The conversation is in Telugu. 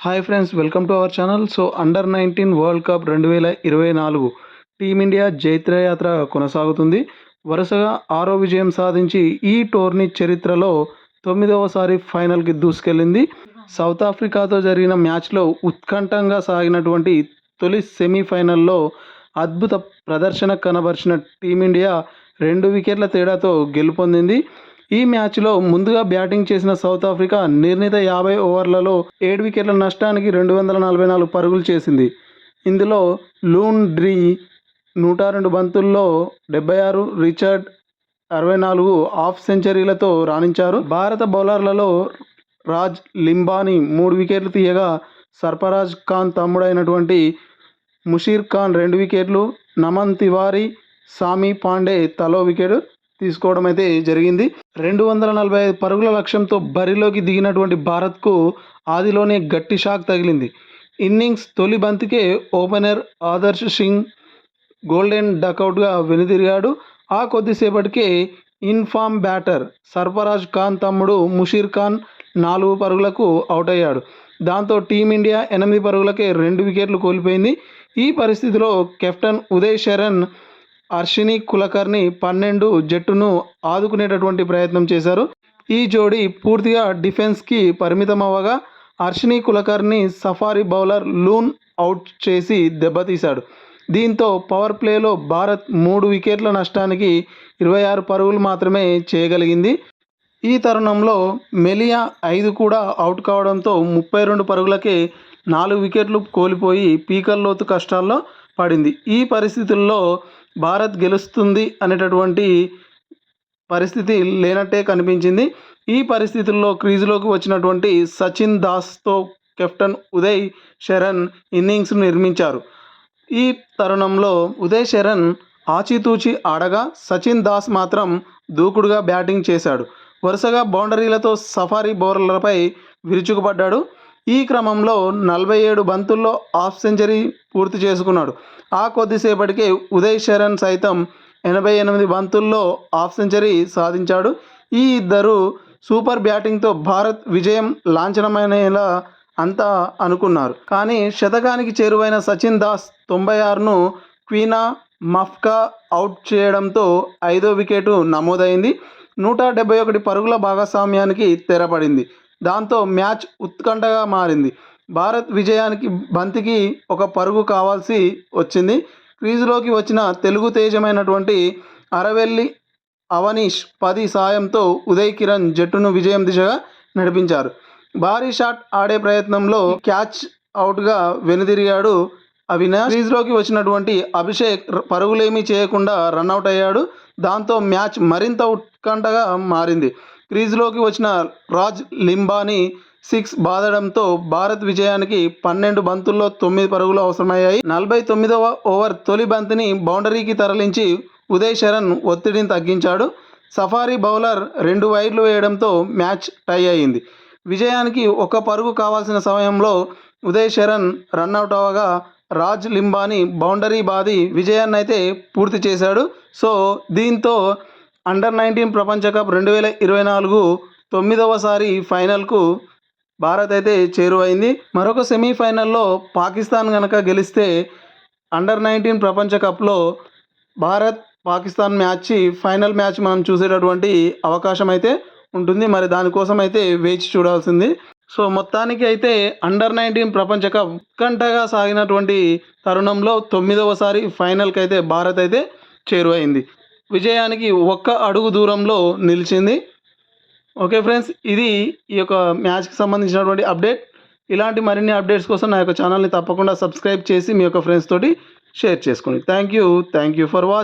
Hi friends, welcome to our channel. So under 19 world cup 2024 team India జైత్రయాత్ర కొనసాగుతుంది. వరుసగా 6వ విజయం సాధించి ఈ టోర్నీ చరిత్రలో 9వసారి ఫైనల్కి దూసుకెళ్ళింది. సౌత్ ఆఫ్రికాతో జరిగిన మ్యాచ్లో ఉత్కంఠంగా సాగినటువంటి తొలి సెమీఫైనల్లో అద్భుత ప్రదర్శన కనబరిచిన టీమిండియా 2 వికెట్ల తేడాతో గెలుపొందింది. ఈ మ్యాచ్లో ముందుగా బ్యాటింగ్ చేసిన సౌత్ ఆఫ్రికా నిర్ణీత 50 ఓవర్లలో 7 వికెట్ల నష్టానికి 244 పరుగులు చేసింది. ఇందులో లూన్ డ్రీ 102 బంతుల్లో 76, రిచర్డ్ 64 హాఫ్ సెంచరీలతో రాణించారు. భారత బౌలర్లలో రాజ్ లింబానీ 3 వికెట్లు తీయగా సర్ఫరాజ్ ఖాన్ తమ్ముడైనటువంటి ముషీర్ ఖాన్ 2 వికెట్లు, నమన్ తివారీ, సామీ పాండే తలో వికెట్ తీసుకోవడం అయితే జరిగింది. 245 పరుగుల లక్ష్యంతో బరిలోకి దిగినటువంటి భారత్కు ఆదిలోనే గట్టి షాక్ తగిలింది. ఇన్నింగ్స్ తొలి బంతికే ఓపెనర్ ఆదర్శ్ సింగ్ గోల్డెన్ డకౌట్గా వెనుదిరిగాడు. ఆ కొద్దిసేపటికే ఇన్ఫామ్ బ్యాటర్ సర్ఫరాజ్ ఖాన్ తమ్ముడు ముషీర్ ఖాన్ 4 పరుగులకు అవుట్ అయ్యాడు. దాంతో టీమిండియా 8 పరుగులకే 2 వికెట్లు కోల్పోయింది. ఈ పరిస్థితిలో కెప్టెన్ ఉదయ్ శరణ్, అశ్విని కులకర్ణి 12 జట్టును ఆదుకునేటటువంటి ప్రయత్నం చేశారు. ఈ జోడీ పూర్తిగా డిఫెన్స్కి పరిమితం అవ్వగా Ashwini Kulkarni safari bowler లూన్ out చేసి దెబ్బతీశాడు. దీంతో పవర్ ప్లేలో భారత్ 3 వికెట్ల నష్టానికి 26 పరుగులు మాత్రమే చేయగలిగింది. ఈ తరుణంలో మెలియా 5 కూడా అవుట్ కావడంతో 32 పరుగులకే 4 వికెట్లు కోల్పోయి పీకల్లోతు కష్టాల్లో పడింది. ఈ పరిస్థితుల్లో భారత్ గెలుస్తుంది అనేటటువంటి పరిస్థితి లేనట్టే కనిపించింది. ఈ పరిస్థితుల్లో క్రీజులోకి వచ్చినటువంటి సచిన్ దాస్తో కెప్టెన్ ఉదయ్ శరణ్ ఇన్నింగ్స్ను నిర్మించారు. ఈ తరుణంలో ఉదయ్ శరణ్ ఆచితూచి ఆడగా సచిన్ దాస్ మాత్రం దూకుడుగా బ్యాటింగ్ చేశాడు. వరుసగా బౌండరీలతో సఫారీ బౌలర్లపై విరుచుకుపడ్డాడు. ఈ క్రమంలో 47 బంతుల్లో హాఫ్ సెంచరీ పూర్తి చేసుకున్నాడు. ఆ కొద్దిసేపటికే ఉదయ్ శరణ్ సైతం 88 బంతుల్లో హాఫ్ సెంచరీ సాధించాడు. ఈ ఇద్దరు సూపర్ బ్యాటింగ్తో భారత్ విజయం లాంఛనమైనలా అంతా అనుకున్నారు. కానీ శతకానికి చేరువైన సచిన్ దాస్ 96ను క్వీనా మఫ్కా అవుట్ చేయడంతో 5వ వికెట్ నమోదైంది. 171 పరుగుల భాగస్వామ్యానికి తెరపడింది. దాంతో మ్యాచ్ ఉత్కంఠగా మారింది. భారత్ విజయానికి బంతికి 1 పరుగు కావాల్సి వచ్చింది. క్రీజులోకి వచ్చిన తెలుగు తేజమైనటువంటి అరవెల్లి అవనీష్ 10 సాయంతో ఉదయ్ కిరణ్ జట్టును విజయం దిశగా నడిపించారు. భారీ షాట్ ఆడే ప్రయత్నంలో క్యాచ్ అవుట్గా వెనుదిరిగాడు అవినాష్. క్రీజులోకి వచ్చినటువంటి అభిషేక్ పరుగులేమీ చేయకుండా రన్అట్ అయ్యాడు. దాంతో మ్యాచ్ మరింత ఉత్కంఠగా మారింది. క్రీజులోకి వచ్చిన రాజ్ లింబానీ 6 బాదడంతో భారత్ విజయానికి 12 బంతుల్లో 9 పరుగులు అవసరమయ్యాయి. 49వ ఓవర్ తొలి బంతిని బౌండరీకి తరలించి ఉదయ్ శరణ్ ఒత్తిడిని తగ్గించాడు. సఫారీ బౌలర్ 2 వైడ్లు వేయడంతో మ్యాచ్ టై అయింది. విజయానికి 1 పరుగు కావాల్సిన సమయంలో ఉదయ్ శరణ్ రన్అట్ అవ్వగా రాజ్ లింబానీ బౌండరీ బాది విజయాన్ని అయితే పూర్తి చేశాడు. సో దీంతో అండర్ 19 ప్రపంచ కప్ 2024 9వసారి ఫైనల్కు భారత్ అయితే చేరువైంది. మరొక సెమీఫైనల్లో పాకిస్తాన్ కనుక గెలిస్తే అండర్ 19 ప్రపంచ కప్లో Bharat Pakistan match final match మనం చూసేటటువంటి అవకాశం అయితే ఉంటుంది. మరి దానికోసం అయితే వేచి చూడాల్సింది. సో మొత్తానికి అయితే అండర్ 19 ప్రపంచ కప్ ఉత్కంఠగా సాగినటువంటి తరుణంలో 9వసారి ఫైనల్కి అయితే భారత్ అయితే చేరువైంది. విజయానికి 1 అడుగు దూరంలో నిలిచింది. ఓకే ఫ్రెండ్స్, ఇది ఈ యొక్క మ్యాచ్కి సంబంధించినటువంటి అప్డేట్. ఇలాంటి మరిన్ని అప్డేట్స్ కోసం నా యొక్క ఛానల్ని తప్పకుండా సబ్స్క్రైబ్ చేసి మీ యొక్క ఫ్రెండ్స్ తోటి షేర్ చేసుకోండి. Thank you for watching.